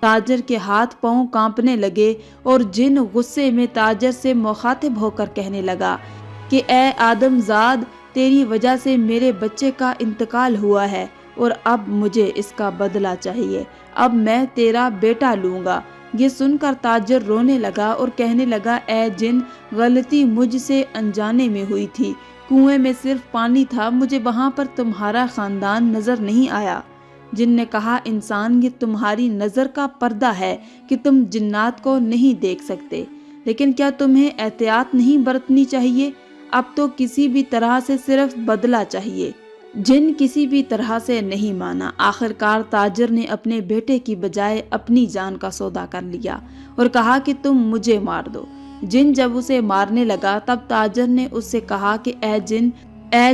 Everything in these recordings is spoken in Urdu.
تاجر کے ہاتھ پاؤں کانپنے لگے اور جن غصے میں تاجر سے مخاطب ہو کر کہنے لگا کہ اے آدم زاد، تیری وجہ سے میرے بچے کا انتقال ہوا ہے اور اب مجھے اس کا بدلہ چاہیے، اب میں تیرا بیٹا لوں گا۔ یہ سن کر تاجر رونے لگا اور کہنے لگا اے جن، غلطی مجھ سے انجانے میں ہوئی تھی، کنویں میں صرف پانی تھا، مجھے وہاں پر تمہارا خاندان نظر نہیں آیا۔ جن نے کہا انسان، یہ تمہاری نظر کا پردہ ہے کہ تم جنات کو نہیں دیکھ سکتے، لیکن کیا تمہیں احتیاط نہیں برتنی چاہیے؟ اب تو کسی بھی طرح سے صرف بدلہ چاہیے۔ جن کسی بھی طرح سے نہیں مانا۔ آخر کار تاجر نے اپنے بیٹے کی بجائے اپنی جان کا سودا کر لیا اور کہا کہ تم مجھے مار دو۔ جن جب اسے مارنے لگا تب تاجر نے اس سے کہا کہ اے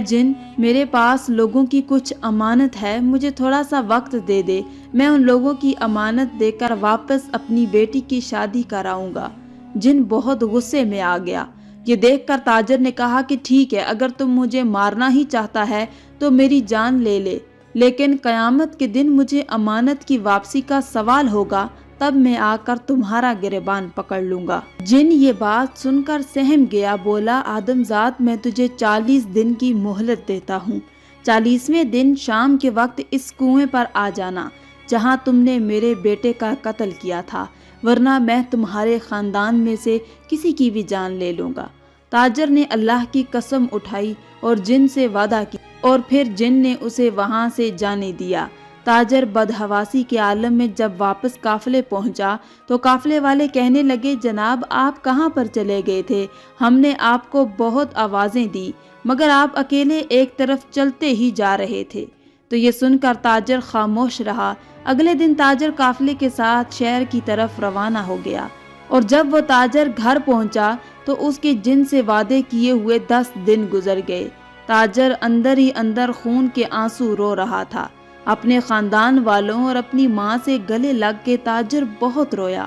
جن، میرے پاس لوگوں کی کچھ امانت ہے، مجھے تھوڑا سا وقت دے دے، میں ان لوگوں کی امانت دے کر واپس اپنی بیٹی کی شادی کراؤں گا۔ جن بہت غصے میں آ گیا۔ یہ دیکھ کر تاجر نے کہا کہ ٹھیک ہے، اگر تم مجھے مارنا ہی چاہتا ہے تو میری جان لے لے، لیکن قیامت کے دن مجھے امانت کی واپسی کا سوال ہوگا، تب میں آ کر تمہارا گریبان پکڑ لوں گا۔ جن یہ بات سن کر سہم گیا، بولا آدم زاد، میں تجھے 40 دن کی مہلت دیتا ہوں، 40ویں دن شام کے وقت اس کنویں پر آ جانا جہاں تم نے میرے بیٹے کا قتل کیا تھا، ورنہ میں تمہارے خاندان میں سے کسی کی بھی جان لے لوں گا۔ تاجر نے اللہ کی قسم اٹھائی اور جن سے وعدہ کیا اور پھر جن نے اسے وہاں سے جانے دیا۔ تاجر بدحواسی کے عالم میں جب واپس قافلے پہنچا تو قافلے والے کہنے لگے جناب، آپ کہاں پر چلے گئے تھے؟ ہم نے آپ کو بہت آوازیں دی مگر آپ اکیلے ایک طرف چلتے ہی جا رہے تھے۔ تو یہ سن کر تاجر خاموش رہا۔ اگلے دن تاجر قافلے کے ساتھ شہر کی طرف روانہ ہو گیا اور جب وہ تاجر گھر پہنچا تو اس کے جن سے وعدے کیے ہوئے 10 دن گزر گئے۔ تاجر اندر ہی اندر خون کے آنسو رو رہا تھا۔ اپنے خاندان والوں اور اپنی ماں سے گلے لگ کے تاجر بہت رویا۔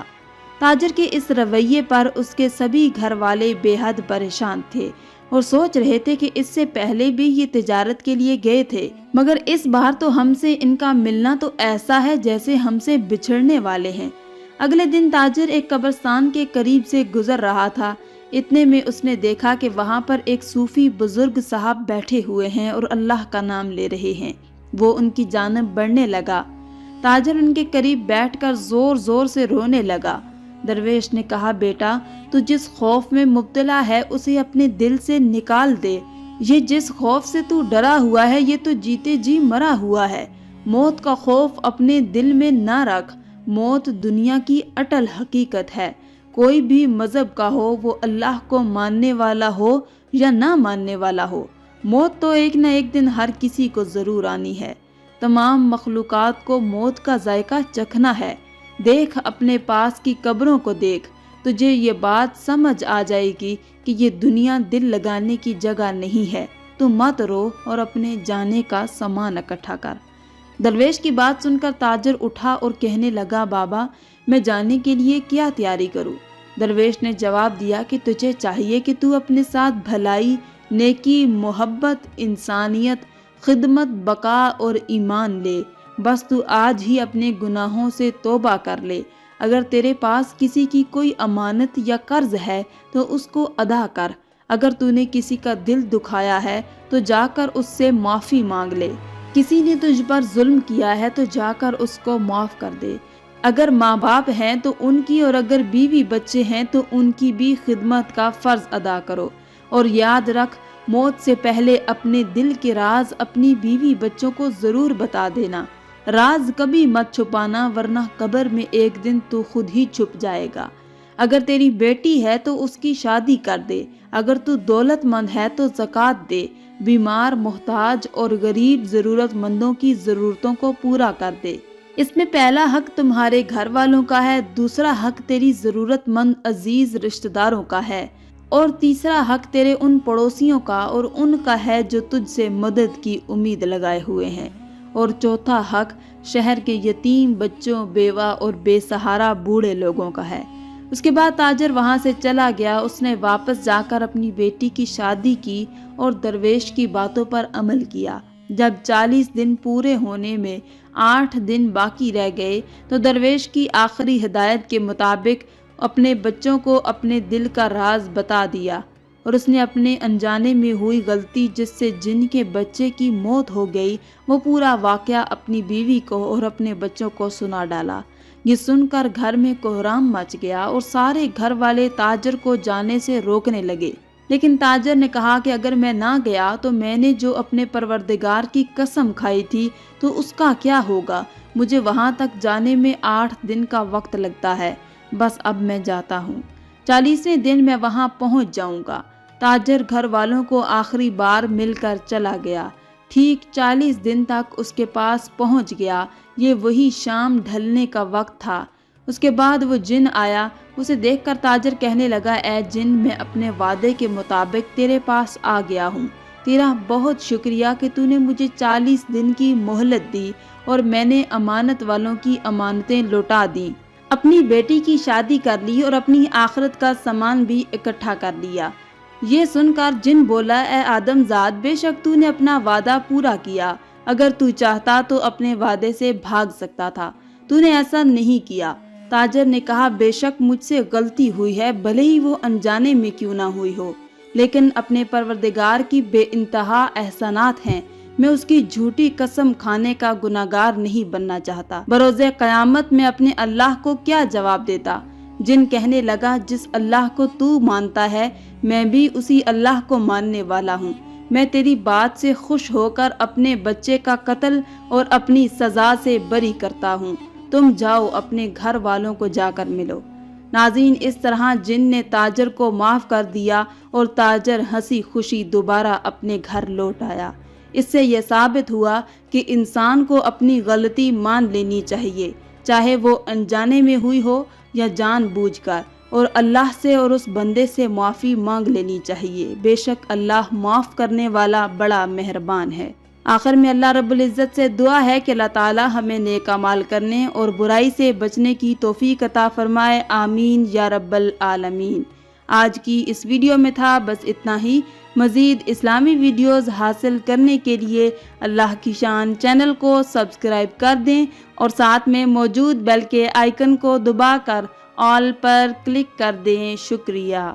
تاجر کے اس رویے پر اس کے سبھی گھر والے بے حد پریشان تھے اور سوچ رہے تھے کہ اس سے پہلے بھی یہ تجارت کے لیے گئے تھے، مگر اس بار تو ہم سے ان کا ملنا تو ایسا ہے جیسے ہم سے بچھڑنے والے ہیں۔ اگلے دن تاجر ایک قبرستان کے قریب سے گزر رہا تھا، اتنے میں اس نے دیکھا کہ وہاں پر ایک صوفی بزرگ صاحب بیٹھے ہوئے ہیں اور اللہ کا نام لے رہے ہیں۔ وہ ان کی جانب بڑھنے لگا۔ تاجر ان کے قریب بیٹھ کر زور زور سے رونے لگا۔ درویش نے کہا بیٹا، تو جس خوف میں مبتلا ہے اسے اپنے دل سے نکال دے۔ یہ جس خوف سے تو ڈرا ہوا ہے یہ تو جیتے جی مرا ہوا ہے۔ موت کا خوف اپنے دل میں نہ رکھ۔ موت دنیا کی اٹل حقیقت ہے، کوئی بھی مذہب کا ہو، وہ اللہ کو ماننے والا ہو یا نہ ماننے والا ہو، موت تو ایک نہ ایک دن ہر کسی کو ضرور آنی ہے۔ تمام مخلوقات کو موت کا ذائقہ چکھنا ہے۔ دیکھ اپنے پاس کی قبروں کو دیکھ، تجھے یہ بات سمجھ آ جائے گی کہ یہ دنیا دل لگانے کی جگہ نہیں ہے۔ تو مت رو اور اپنے جانے کا سامان اکٹھا کر۔ درویش کی بات سن کر تاجر اٹھا اور کہنے لگا بابا، میں جانے کے لیے کیا تیاری کروں؟ درویش نے جواب دیا کہ تجھے چاہیے کہ تو اپنے ساتھ بھلائی، نیکی، محبت، انسانیت، خدمت، بقا اور ایمان لے۔ بس تو آج ہی اپنے گناہوں سے توبہ کر لے۔ اگر تیرے پاس کسی کی کوئی امانت یا قرض ہے تو اس کو ادا کر۔ اگر تو نے کسی کا دل دکھایا ہے تو جا کر اس سے معافی مانگ لے۔ کسی نے تجھ پر ظلم کیا ہے تو جا کر اس کو معاف کر دے۔ اگر ماں باپ ہیں تو ان کی، اور اگر بیوی بچے ہیں تو ان کی بھی خدمت کا فرض ادا کرو۔ اور یاد رکھ، موت سے پہلے اپنے دل کے راز اپنی بیوی بچوں کو ضرور بتا دینا۔ راز کبھی مت چھپانا، ورنہ قبر میں ایک دن تو خود ہی چھپ جائے گا۔ اگر تیری بیٹی ہے تو اس کی شادی کر دے۔ اگر تو دولت مند ہے تو زکوٰۃ دے۔ بیمار، محتاج اور غریب ضرورت مندوں کی ضرورتوں کو پورا کر دے۔ اس میں پہلا حق تمہارے گھر والوں کا ہے، دوسرا حق تیری ضرورت مند عزیز رشتہ داروں کا ہے، اور تیسرا حق تیرے ان پڑوسیوں کا اور ان کا ہے جو تجھ سے مدد کی امید لگائے ہوئے ہیں، اور چوتھا حق شہر کے یتیم بچوں، بیوہ اور بے سہارا بوڑھے لوگوں کا ہے۔ اس کے بعد تاجر وہاں سے چلا گیا۔ اس نے واپس جا کر اپنی بیٹی کی شادی کی اور درویش کی باتوں پر عمل کیا۔ جب 40 دن پورے ہونے میں 8 دن باقی رہ گئے تو درویش کی آخری ہدایت کے مطابق اپنے بچوں کو اپنے دل کا راز بتا دیا، اور اس نے اپنے انجانے میں ہوئی غلطی جس سے جن کے بچے کی موت ہو گئی وہ پورا واقعہ اپنی بیوی کو اور اپنے بچوں کو سنا ڈالا۔ یہ سن کر گھر میں کوہرام مچ گیا اور سارے گھر والے تاجر کو جانے سے روکنے لگے، لیکن تاجر نے کہا کہ اگر میں نہ گیا تو میں نے جو اپنے پروردگار کی قسم کھائی تھی تو اس کا کیا ہوگا؟ مجھے وہاں تک جانے میں 8 دن کا وقت لگتا ہے، بس اب میں جاتا ہوں، 40ویں دن میں وہاں پہنچ جاؤں گا۔ تاجر گھر والوں کو آخری بار مل کر چلا گیا، ٹھیک 40 دن تک اس کے پاس پہنچ گیا۔ یہ وہی شام ڈھلنے کا وقت تھا۔ اس کے بعد وہ جن آیا، اسے دیکھ کر تاجر کہنے لگا، اے جن، میں اپنے وعدے کے مطابق تیرے پاس آ گیا ہوں، تیرا بہت شکریہ کہ تو نے مجھے 40 دن کی مہلت دی اور میں نے امانت والوں کی امانتیں لوٹا دیں، اپنی بیٹی کی شادی کر لی اور اپنی آخرت کا سامان بھی اکٹھا کر لیا۔ یہ سن کر جن بولا، اے آدم زاد، بے شک تو نے اپنا وعدہ پورا کیا، اگر تو چاہتا تو اپنے وعدے سے بھاگ سکتا تھا، تو نے ایسا نہیں کیا۔ تاجر نے کہا، بے شک مجھ سے غلطی ہوئی ہے، بھلے ہی وہ انجانے میں کیوں نہ ہوئی ہو، لیکن اپنے پروردگار کی بے انتہا احسانات ہیں، میں اس کی جھوٹی قسم کھانے کا گناہگار نہیں بننا چاہتا۔ بروز قیامت میں اپنے اللہ کو کیا جواب دیتا؟ جن کہنے لگا، جس اللہ کو تو مانتا ہے میں بھی اسی اللہ کو ماننے والا ہوں، میں تیری بات سے خوش ہو کر اپنے بچے کا قتل اور اپنی سزا سے بری کرتا ہوں، تم جاؤ اپنے گھر والوں کو جا کر ملو۔ ناظرین، اس طرح جن نے تاجر کو معاف کر دیا اور تاجر ہنسی خوشی دوبارہ اپنے گھر لوٹ آیا۔ اس سے یہ ثابت ہوا کہ انسان کو اپنی غلطی مان لینی چاہیے، چاہے وہ انجانے میں ہوئی ہو یا جان بوجھ کر، اور اللہ سے اور اس بندے سے معافی مانگ لینی چاہیے۔ بے شک اللہ معاف کرنے والا بڑا مہربان ہے۔ آخر میں اللہ رب العزت سے دعا ہے کہ اللہ تعالی ہمیں نیک اعمال کرنے اور برائی سے بچنے کی توفیق عطا فرمائے، آمین یا رب العالمین۔ آج کی اس ویڈیو میں تھا بس اتنا ہی۔ مزید اسلامی ویڈیوز حاصل کرنے کے لیے اللہ کی شان چینل کو سبسکرائب کر دیں اور ساتھ میں موجود بیل کے آئیکن کو دبا کر آل پر کلک کر دیں۔ شکریہ۔